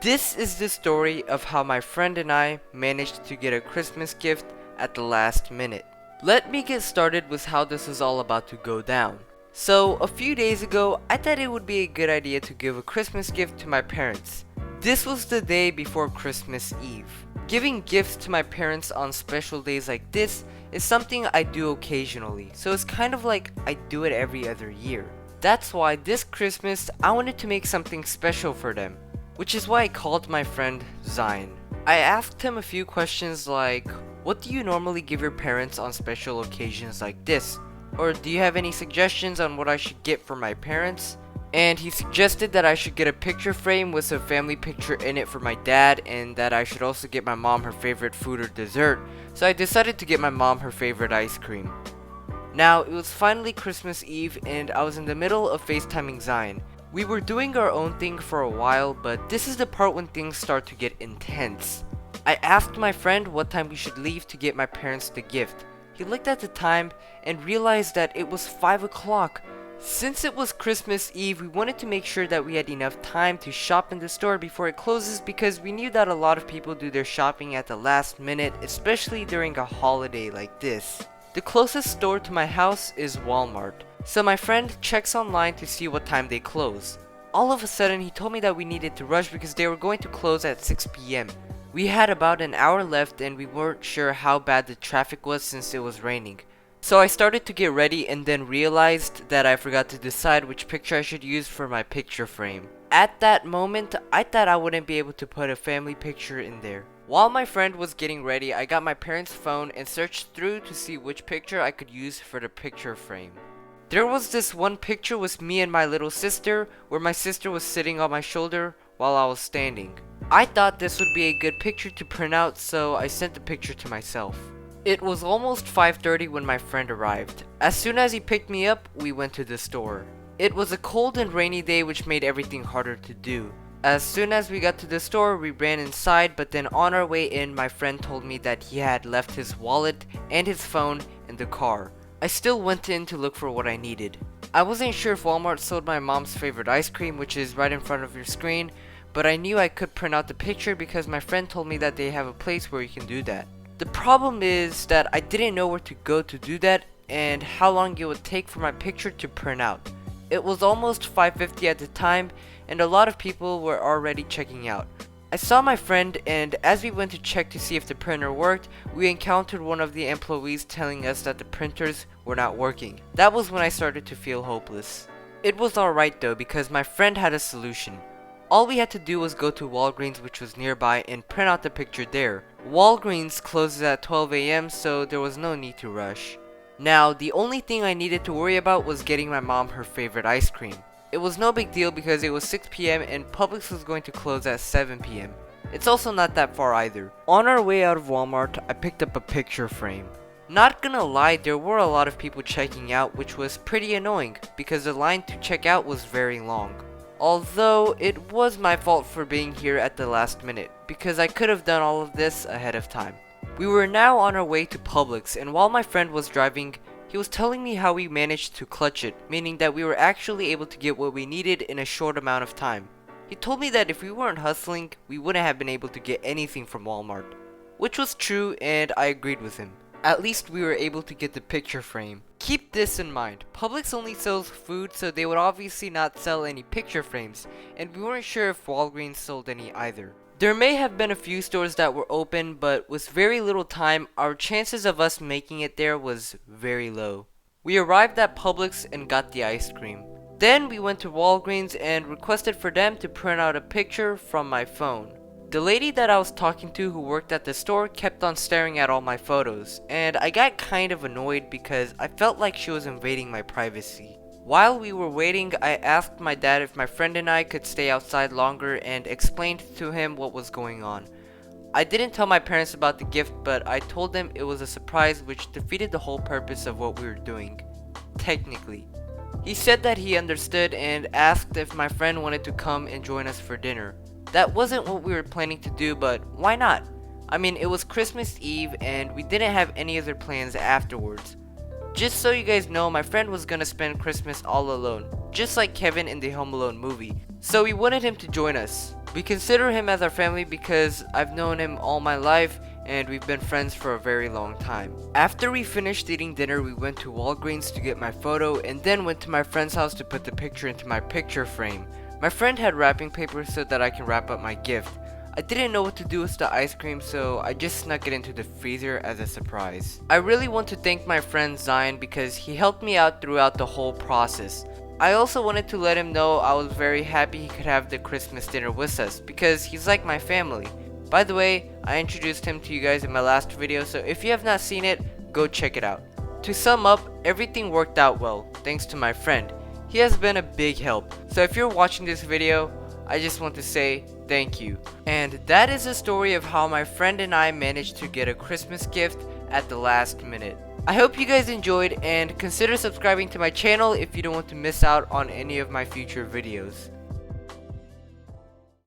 This is the story of how my friend and I managed to get a Christmas gift at the last minute. Let me get started with how this is all about to go down. So, a few days ago, I thought it would be a good idea to give a Christmas gift to my parents. This was the day before Christmas Eve. Giving gifts to my parents on special days like this is something I do occasionally, so it's kind of like I do it every other year. That's why this Christmas, I wanted to make something special for them, which is why I called my friend Zian. I asked him a few questions like, what do you normally give your parents on special occasions like this? Or do you have any suggestions on what I should get for my parents? And he suggested that I should get a picture frame with a family picture in it for my dad, and that I should also get my mom her favorite food or dessert. So I decided to get my mom her favorite ice cream. Now, it was finally Christmas Eve and I was in the middle of FaceTiming Zian. We were doing our own thing for a while, but this is the part when things start to get intense. I asked my friend what time we should leave to get my parents the gift. He looked at the time and realized that it was 5 o'clock. Since it was Christmas Eve, we wanted to make sure that we had enough time to shop in the store before it closes, because we knew that a lot of people do their shopping at the last minute, especially during a holiday like this. The closest store to my house is Walmart, so my friend checks online to see what time they close. All of a sudden, he told me that we needed to rush because they were going to close at 6 p.m. We had about an hour left and we weren't sure how bad the traffic was since it was raining. So I started to get ready and then realized that I forgot to decide which picture I should use for my picture frame. At that moment, I thought I wouldn't be able to put a family picture in there. While my friend was getting ready, I got my parents' phone and searched through to see which picture I could use for the picture frame. There was this one picture with me and my little sister, where my sister was sitting on my shoulder while I was standing. I thought this would be a good picture to print out, so I sent the picture to myself. It was almost 5:30 when my friend arrived. As soon as he picked me up, we went to the store. It was a cold and rainy day, which made everything harder to do. As soon as we got to the store, we ran inside, but then on our way in, my friend told me that he had left his wallet and his phone in the car. I still went in to look for what I needed. I wasn't sure if Walmart sold my mom's favorite ice cream, which is right in front of your screen, but I knew I could print out the picture because my friend told me that they have a place where you can do that. The problem is that I didn't know where to go to do that and how long it would take for my picture to print out. It was almost 5:50 at the time and a lot of people were already checking out. I saw my friend, and as we went to check to see if the printer worked, we encountered one of the employees telling us that the printers were not working. That was when I started to feel hopeless. It was alright though, because my friend had a solution. All we had to do was go to Walgreens, which was nearby, and print out the picture there. Walgreens closes at 12 a.m., so there was no need to rush. Now, the only thing I needed to worry about was getting my mom her favorite ice cream. It was no big deal because it was 6 p.m. and Publix was going to close at 7 p.m. It's also not that far either. On our way out of Walmart, I picked up a picture frame. Not gonna lie, there were a lot of people checking out, which was pretty annoying because the line to check out was very long. Although, it was my fault for being here at the last minute, because I could have done all of this ahead of time. We were now on our way to Publix, and while my friend was driving, he was telling me how we managed to clutch it, meaning that we were actually able to get what we needed in a short amount of time. He told me that if we weren't hustling, we wouldn't have been able to get anything from Walmart. Which was true, and I agreed with him. At least we were able to get the picture frame. Keep this in mind, Publix only sells food, so they would obviously not sell any picture frames, and we weren't sure if Walgreens sold any either. There may have been a few stores that were open, but with very little time, our chances of us making it there was very low. We arrived at Publix and got the ice cream. Then we went to Walgreens and requested for them to print out a picture from my phone. The lady that I was talking to who worked at the store kept on staring at all my photos, and I got kind of annoyed because I felt like she was invading my privacy. While we were waiting, I asked my dad if my friend and I could stay outside longer and explained to him what was going on. I didn't tell my parents about the gift, but I told them it was a surprise, which defeated the whole purpose of what we were doing. Technically. He said that he understood and asked if my friend wanted to come and join us for dinner. That wasn't what we were planning to do, but why not? I mean, it was Christmas Eve and we didn't have any other plans afterwards. Just so you guys know, my friend was gonna spend Christmas all alone, just like Kevin in the Home Alone movie. So we wanted him to join us. We consider him as our family because I've known him all my life and we've been friends for a very long time. After we finished eating dinner, we went to Walgreens to get my photo and then went to my friend's house to put the picture into my picture frame. My friend had wrapping paper so that I can wrap up my gift. I didn't know what to do with the ice cream, so I just snuck it into the freezer as a surprise. I really want to thank my friend Zian because he helped me out throughout the whole process. I also wanted to let him know I was very happy he could have the Christmas dinner with us because he's like my family. By the way, I introduced him to you guys in my last video, so if you have not seen it, go check it out. To sum up, everything worked out well, thanks to my friend. He has been a big help, so if you're watching this video, I just want to say thank you. And that is the story of how my friend and I managed to get a Christmas gift at the last minute. I hope you guys enjoyed and consider subscribing to my channel if you don't want to miss out on any of my future videos.